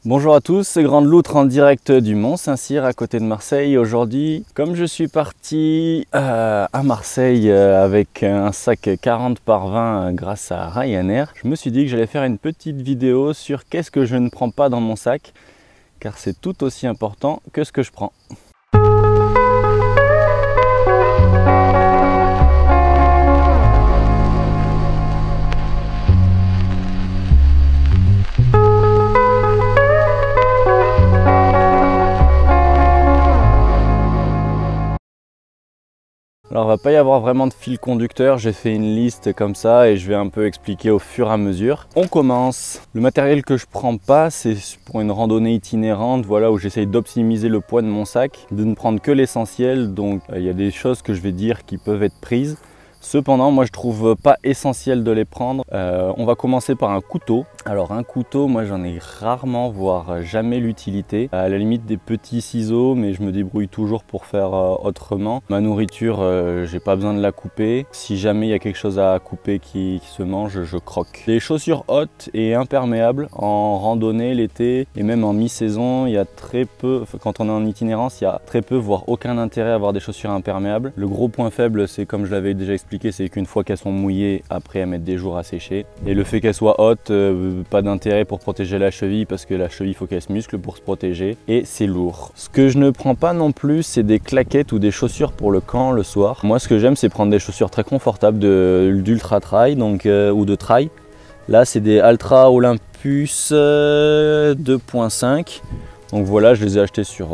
Bonjour à tous, c'est Grande Loutre en direct du Mont Saint-Cyr à côté de Marseille. Aujourd'hui, comme je suis parti à Marseille avec un sac 40 par 20 grâce à Ryanair, je me suis dit que j'allais faire une petite vidéo sur qu'est-ce que je ne prends pas dans mon sac, car c'est tout aussi important que ce que je prends. Alors, il va pas y avoir vraiment de fil conducteur, j'ai fait une liste comme ça et je vais un peu expliquer au fur et à mesure. On commence. Le matériel que je prends pas, c'est pour une randonnée itinérante, voilà, où j'essaye d'optimiser le poids de mon sac, de ne prendre que l'essentiel. Donc il y a des choses que je vais dire qui peuvent être prises. Cependant, moi je trouve pas essentiel de les prendre. On va commencer par un couteau. Alors un couteau, moi j'en ai rarement, voire jamais l'utilité. À la limite des petits ciseaux, mais je me débrouille toujours pour faire autrement. Ma nourriture, j'ai pas besoin de la couper. Si jamais il y a quelque chose à couper qui se mange, je croque. Les chaussures hautes et imperméables en randonnée l'été et même en mi-saison, il y a très peu, quand on est en itinérance, il y a très peu, voire aucun intérêt à avoir des chaussures imperméables. Le gros point faible, c'est comme je l'avais déjà expliqué, c'est qu'une fois qu'elles sont mouillées, après elles mettent des jours à sécher. Et le fait qu'elles soient hautes, pas d'intérêt pour protéger la cheville parce que la cheville, il faut qu'elle se muscle pour se protéger et c'est lourd. Ce que je ne prends pas non plus, c'est des claquettes ou des chaussures pour le camp le soir. Moi, ce que j'aime, c'est prendre des chaussures très confortables d'ultra trail donc, ou de trail. Là, c'est des Altra Olympus 2.5. Donc voilà, je les ai achetées sur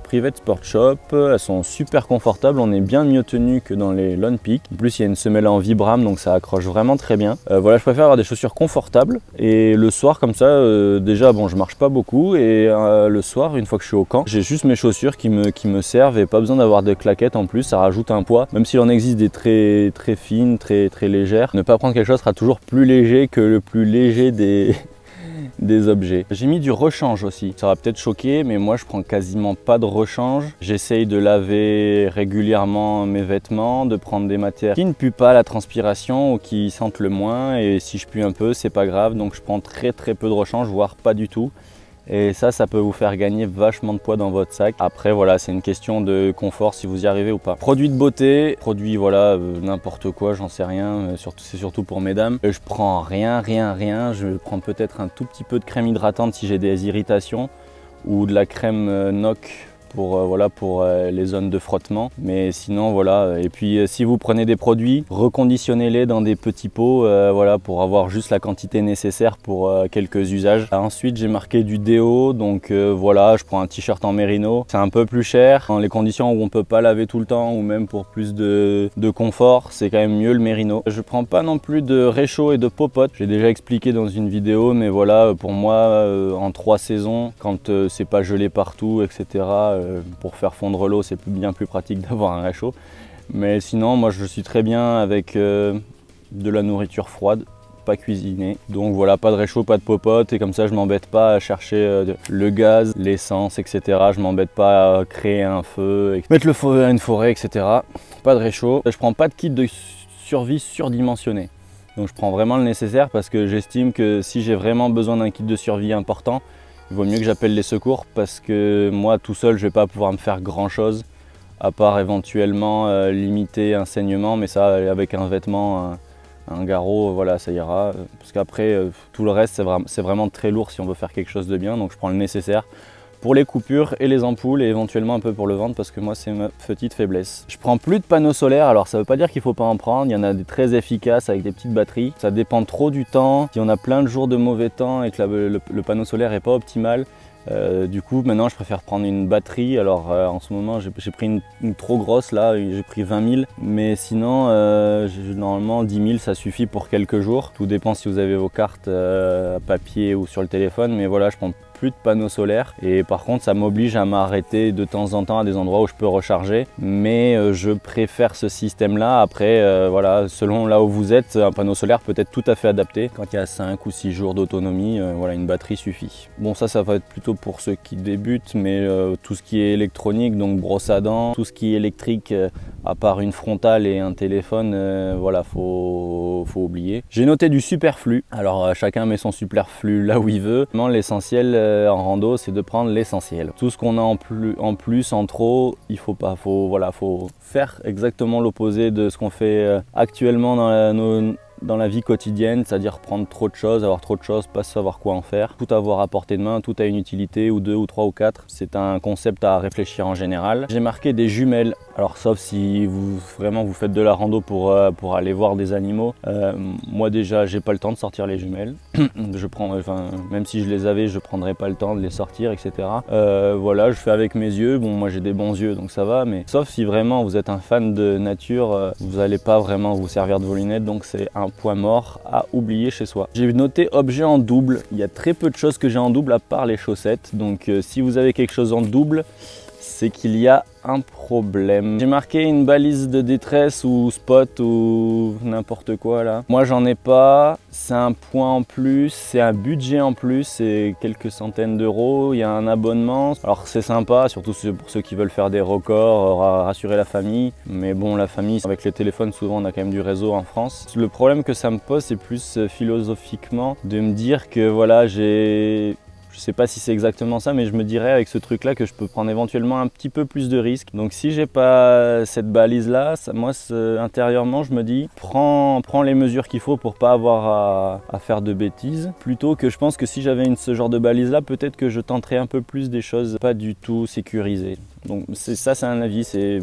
Private Sport Shop, elles sont super confortables, on est bien mieux tenu que dans les Lone Peak. En plus il y a une semelle en Vibram donc ça accroche vraiment très bien. Voilà, je préfère avoir des chaussures confortables et le soir comme ça, déjà bon je marche pas beaucoup et le soir une fois que je suis au camp, j'ai juste mes chaussures qui me servent et pas besoin d'avoir de claquettes en plus, ça rajoute un poids. Même s'il en existe des très fines, très légères, ne pas prendre quelque chose sera toujours plus léger que le plus léger des objets. J'ai mis du rechange aussi. Ça va peut-être choquer, mais moi je prends quasiment pas de rechange. J'essaye de laver régulièrement mes vêtements, de prendre des matières qui ne puent pas la transpiration ou qui sentent le moins. Et si je pue un peu, c'est pas grave. Donc je prends très peu de rechange, voire pas du tout. Et ça peut vous faire gagner vachement de poids dans votre sac. Après voilà, c'est une question de confort si vous y arrivez ou pas. Produits de beauté, produits voilà, n'importe quoi, j'en sais rien, c'est surtout pour mesdames. Je prends rien, je prends peut-être un tout petit peu de crème hydratante si j'ai des irritations ou de la crème NOC pour, voilà, pour les zones de frottement. Mais sinon voilà, et puis si vous prenez des produits, reconditionnez-les dans des petits pots voilà, pour avoir juste la quantité nécessaire pour quelques usages. Ensuite j'ai marqué du déo, donc voilà, je prends un t-shirt en mérino. C'est un peu plus cher, dans les conditions où on peut pas laver tout le temps ou même pour plus de confort, c'est quand même mieux le mérino. Je prends pas non plus de réchaud et de popote, j'ai déjà expliqué dans une vidéo, mais voilà, pour moi en 3 saisons, quand c'est pas gelé partout, etc. Pour faire fondre l'eau, c'est bien plus pratique d'avoir un réchaud. Mais sinon, moi je suis très bien avec de la nourriture froide, pas cuisinée. Donc voilà, pas de réchaud, pas de popote. Et comme ça, je m'embête pas à chercher le gaz, l'essence, etc. Je m'embête pas à créer un feu, mettre le feu à une forêt, etc. Pas de réchaud. Je prends pas de kit de survie surdimensionné. Donc je prends vraiment le nécessaire parce que j'estime que si j'ai vraiment besoin d'un kit de survie important, il vaut mieux que j'appelle les secours parce que moi tout seul je vais pas pouvoir me faire grand chose à part éventuellement limiter un saignement, mais ça avec un vêtement, un garrot, voilà ça ira. Parce qu'après tout le reste c'est vraiment très lourd si on veut faire quelque chose de bien, donc je prends le nécessaire pour les coupures et les ampoules et éventuellement un peu pour le ventre parce que moi c'est ma petite faiblesse. Je prends plus de panneaux solaires, alors ça veut pas dire qu'il faut pas en prendre, il y en a des très efficaces avec des petites batteries. Ça dépend trop du temps, si on a plein de jours de mauvais temps et que le panneau solaire est pas optimal, du coup maintenant je préfère prendre une batterie. Alors en ce moment j'ai pris une trop grosse là, j'ai pris 20 000, mais sinon normalement 10 000 ça suffit pour quelques jours. Tout dépend si vous avez vos cartes papier ou sur le téléphone, mais voilà, je prends plus de panneaux solaires et par contre ça m'oblige à m'arrêter de temps en temps à des endroits où je peux recharger, mais je préfère ce système là. Après voilà, selon là où vous êtes, un panneau solaire peut être tout à fait adapté. Quand il y a 5 ou 6 jours d'autonomie, voilà, une batterie suffit. Bon, ça va être plutôt pour ceux qui débutent, mais tout ce qui est électronique, donc brosse à dents, tout ce qui est électrique, à part une frontale et un téléphone, voilà, faut oublier. J'ai noté du superflu, alors chacun met son superflu là où il veut. L'essentiel en rando, c'est de prendre l'essentiel. Tout ce qu'on a en plus, en trop, il faut pas. Faut faire exactement l'opposé de ce qu'on fait actuellement dans la vie quotidienne, c'est-à-dire prendre trop de choses, avoir trop de choses, pas savoir quoi en faire, tout avoir à portée de main, tout a une utilité, ou 2 ou 3 ou 4. C'est un concept à réfléchir en général. J'ai marqué des jumelles, alors sauf si vous faites de la rando pour aller voir des animaux. Moi déjà, j'ai pas le temps de sortir les jumelles. Même si je les avais, je prendrais pas le temps de les sortir, etc. Voilà, je fais avec mes yeux. Bon, moi j'ai des bons yeux, donc ça va, mais sauf si vraiment vous êtes un fan de nature, vous n'allez pas vraiment vous servir de vos lunettes, donc c'est un point mort à oublier chez soi. J'ai noté objet en double. Il y a très peu de choses que j'ai en double à part les chaussettes. Donc si vous avez quelque chose en double, c'est qu'il y a un problème. J'ai marqué une balise de détresse ou spot ou n'importe quoi là. Moi j'en ai pas, c'est un point en plus, c'est un budget en plus, c'est quelques centaines d'euros, il y a un abonnement. Alors c'est sympa, surtout pour ceux qui veulent faire des records, rassurer la famille. Mais bon, la famille, avec les téléphones, souvent on a quand même du réseau en France. Le problème que ça me pose, c'est plus philosophiquement de me dire que voilà, je sais pas si c'est exactement ça, mais je me dirais avec ce truc là que je peux prendre éventuellement un petit peu plus de risques. Donc si j'ai pas cette balise là, moi intérieurement je me dis prends les mesures qu'il faut pour pas avoir à faire de bêtises. Plutôt que je pense que si j'avais ce genre de balise là, peut-être que je tenterais un peu plus des choses pas du tout sécurisées. Donc c'est un avis, c'est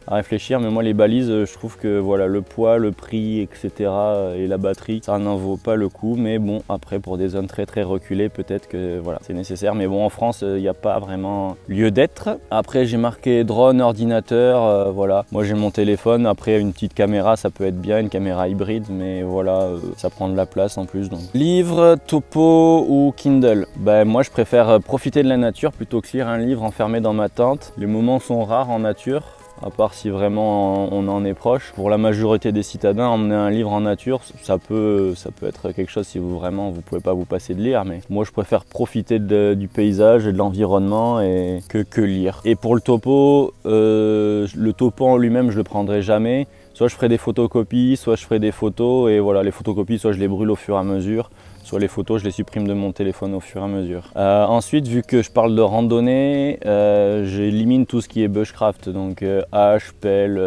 à réfléchir, mais moi les balises, je trouve que voilà, le poids, le prix, etc. et la batterie, ça n'en vaut pas le coup. Mais bon, après pour des zones très reculées, peut-être que voilà, c'est nécessaire. Mais bon, en France, il n'y a pas vraiment lieu d'être. Après, j'ai marqué drone, ordinateur, voilà. Moi j'ai mon téléphone, après une petite caméra, ça peut être bien, une caméra hybride, mais voilà, ça prend de la place en plus. Donc. Livre, topo ou Kindle? Ben, moi je préfère profiter de la nature plutôt que lire un livre enfermé dans ma tente. Les moments sont rares en nature. À part si vraiment on en est proche. Pour la majorité des citadins, emmener un livre en nature, ça peut être quelque chose si vous pouvez pas vous passer de lire, mais moi je préfère profiter du paysage et de l'environnement que lire. Et pour le topo en lui-même je le prendrai jamais. Soit je ferai des photocopies, soit je ferai des photos, et voilà, les photocopies, soit je les brûle au fur et à mesure, soit les photos, je les supprime de mon téléphone au fur et à mesure. Ensuite, vu que je parle de randonnée, j'élimine tout ce qui est bushcraft, donc hache, pelle,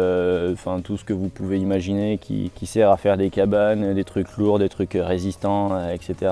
enfin tout ce que vous pouvez imaginer qui sert à faire des cabanes, des trucs lourds, des trucs résistants, etc.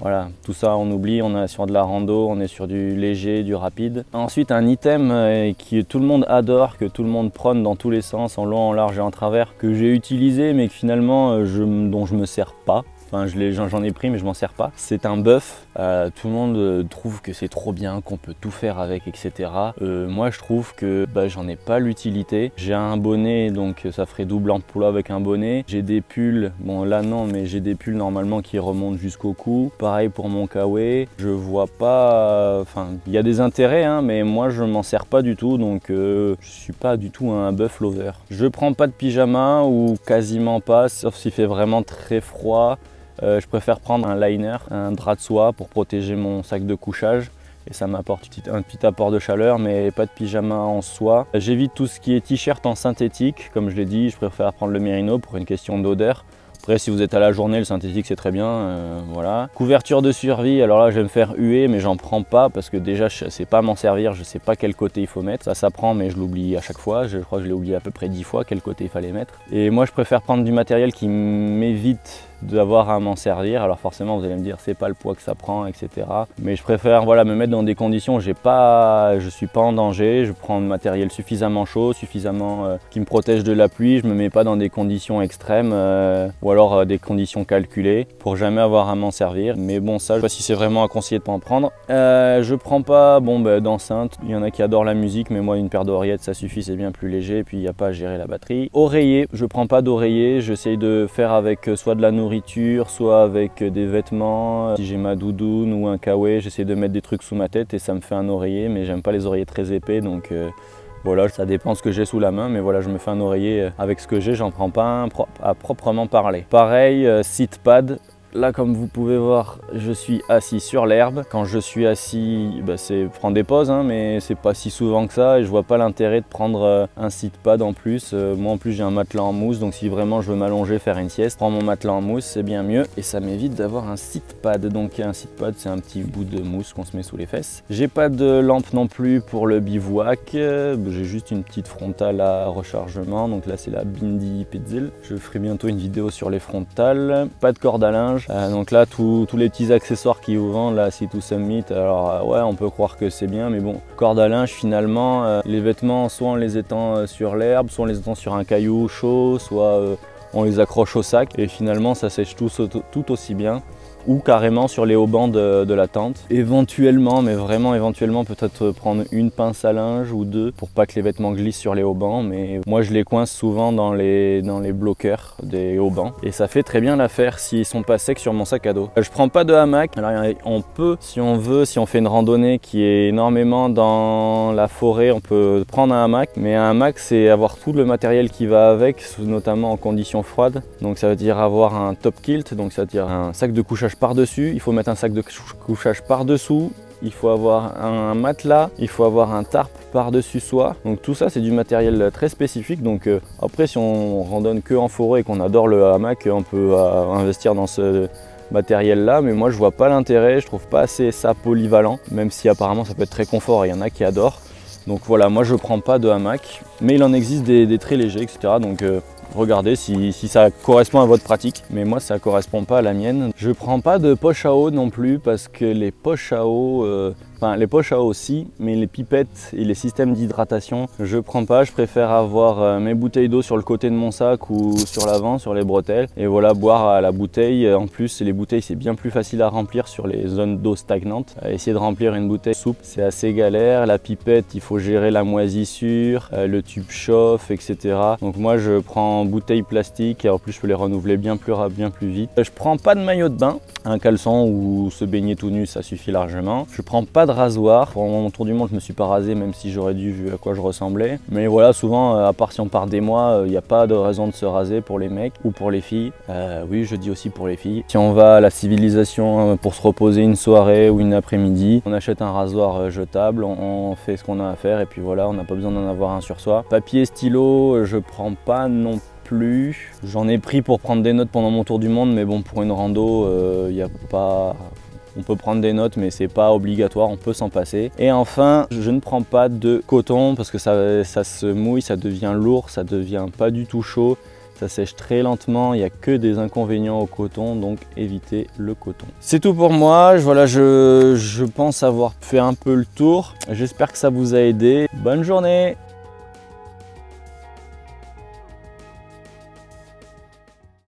Voilà, tout ça on oublie, on est sur de la rando, on est sur du léger, du rapide. Ensuite, un item que tout le monde adore, que tout le monde prône dans tous les sens, en long, en large et en travers, que j'ai utilisé mais que finalement dont je me sers pas. Enfin, j'en ai pris mais je m'en sers pas. C'est un bœuf. Tout le monde trouve que c'est trop bien, qu'on peut tout faire avec, etc. Moi je trouve que j'en ai pas l'utilité. J'ai un bonnet, donc ça ferait double emploi avec un bonnet. J'ai des pulls, bon là non, mais j'ai des pulls normalement qui remontent jusqu'au cou. Pareil pour mon kawaii. Je vois pas, enfin il y a des intérêts, hein, mais moi je m'en sers pas du tout, donc je suis pas du tout un bœuf lover. Je prends pas de pyjama ou quasiment pas, sauf s'il fait vraiment très froid. Je préfère prendre un liner, un drap de soie pour protéger mon sac de couchage et ça m'apporte un petit apport de chaleur, mais pas de pyjama en soie. J'évite tout ce qui est t-shirt en synthétique, comme je l'ai dit, je préfère prendre le mérino pour une question d'odeur. Après, si vous êtes à la journée, le synthétique c'est très bien, voilà. Couverture de survie, alors là je vais me faire huer, mais j'en prends pas parce que déjà je sais pas m'en servir, je sais pas quel côté il faut mettre. Ça s'apprend, mais je l'oublie à chaque fois, je crois que je l'ai oublié à peu près 10 fois quel côté il fallait mettre. Et moi je préfère prendre du matériel qui m'évite d'avoir à m'en servir. Alors forcément vous allez me dire c'est pas le poids que ça prend, etc. Mais je préfère voilà, me mettre dans des conditions où je suis pas en danger, je prends du matériel suffisamment chaud, suffisamment qui me protège de la pluie, je me mets pas dans des conditions extrêmes ou alors des conditions calculées pour jamais avoir à m'en servir. Mais bon, ça je sais pas si c'est vraiment à conseiller de pas en prendre. Je prends pas d'enceinte, il y en a qui adorent la musique, mais moi une paire d'oreillettes ça suffit, c'est bien plus léger et puis il n'y a pas à gérer la batterie. Oreiller, je prends pas d'oreiller, j'essaye de faire avec soit de la nourriture, soit avec des vêtements. Si j'ai ma doudoune ou un kawaii, j'essaie de mettre des trucs sous ma tête et ça me fait un oreiller, mais j'aime pas les oreillers très épais, donc voilà, ça dépend ce que j'ai sous la main, mais voilà, je me fais un oreiller avec ce que j'ai, j'en prends pas un à proprement parler. Pareil, sit pad. là comme vous pouvez voir, je suis assis sur l'herbe. Quand je suis assis, c'est prendre des pauses, hein, mais c'est pas si souvent que ça et je vois pas l'intérêt de prendre un sit pad en plus. Moi en plus j'ai un matelas en mousse, donc si vraiment je veux m'allonger, faire une sieste, prends mon matelas en mousse, c'est bien mieux et ça m'évite d'avoir un sit pad. Donc un sit pad, c'est un petit bout de mousse qu'on se met sous les fesses. J'ai pas de lampe non plus pour le bivouac, j'ai juste une petite frontale à rechargement, donc là c'est la Bindi Petzl. Je ferai bientôt une vidéo sur les frontales. Pas de corde à linge, donc là tous les petits accessoires qui vous vendent, là C2 Summit, alors ouais on peut croire que c'est bien, mais bon, corde à linge finalement, les vêtements soit on les étend sur l'herbe, soit on les étend sur un caillou chaud, soit on les accroche au sac et finalement ça sèche tout aussi bien. Ou carrément sur les haubans de la tente. Éventuellement, mais vraiment éventuellement, peut-être prendre une pince à linge ou deux pour pas que les vêtements glissent sur les haubans, mais moi je les coince souvent dans les bloqueurs des haubans et ça fait très bien l'affaire s'ils sont pas secs sur mon sac à dos. Je prends pas de hamac, alors on peut, si on veut, si on fait une randonnée qui est énormément dans la forêt, on peut prendre un hamac, mais un hamac c'est avoir tout le matériel qui va avec, notamment en conditions froides, donc ça veut dire avoir un top kilt, donc ça veut dire un sac de couchage par-dessus, il faut mettre un sac de couchage par-dessous, il faut avoir un matelas, il faut avoir un tarp par-dessus soi. Donc tout ça c'est du matériel très spécifique. Donc après si on randonne que en forêt et qu'on adore le hamac, on peut investir dans ce matériel là, mais moi je vois pas l'intérêt, je trouve pas assez ça polyvalent, même si apparemment ça peut être très confort et il y en a qui adorent. Donc voilà, moi je prends pas de hamac, mais il en existe des très légers, etc. Donc regardez si ça correspond à votre pratique, mais moi ça correspond pas à la mienne. Je prends pas de poche à eau non plus parce que les poches à eau, les poches à eau aussi, mais les pipettes et les systèmes d'hydratation, je prends pas. Je préfère avoir mes bouteilles d'eau sur le côté de mon sac ou sur l'avant, sur les bretelles, et voilà, boire à la bouteille. En plus, les bouteilles c'est bien plus facile à remplir sur les zones d'eau stagnantes. Essayer de remplir une bouteille souple, c'est assez galère. La pipette, il faut gérer la moisissure, le tube chauffe, etc. Donc moi je prends bouteille plastique et en plus je peux les renouveler bien plus vite. Je prends pas de maillot de bain, un caleçon ou se baigner tout nu ça suffit largement. Je prends pas de rasoir, pour mon tour du monde je me suis pas rasé même si j'aurais dû vu à quoi je ressemblais. Mais voilà, souvent à part si on part des mois, il n'y a pas de raison de se raser pour les mecs ou pour les filles. Oui, je dis aussi pour les filles. Si on va à la civilisation pour se reposer une soirée ou une après-midi, on achète un rasoir jetable, on fait ce qu'on a à faire et puis voilà, on n'a pas besoin d'en avoir un sur soi. Papier, stylo, je prends pas non plus. J'en ai pris pour prendre des notes pendant mon tour du monde, mais bon, pour une rando, y a pas... On peut prendre des notes, mais c'est pas obligatoire, on peut s'en passer. Et enfin, je ne prends pas de coton parce que ça se mouille, ça devient lourd, ça devient pas du tout chaud. Ça sèche très lentement, il n'y a que des inconvénients au coton, donc évitez le coton. C'est tout pour moi, voilà, je pense avoir fait un peu le tour. J'espère que ça vous a aidé. Bonne journée!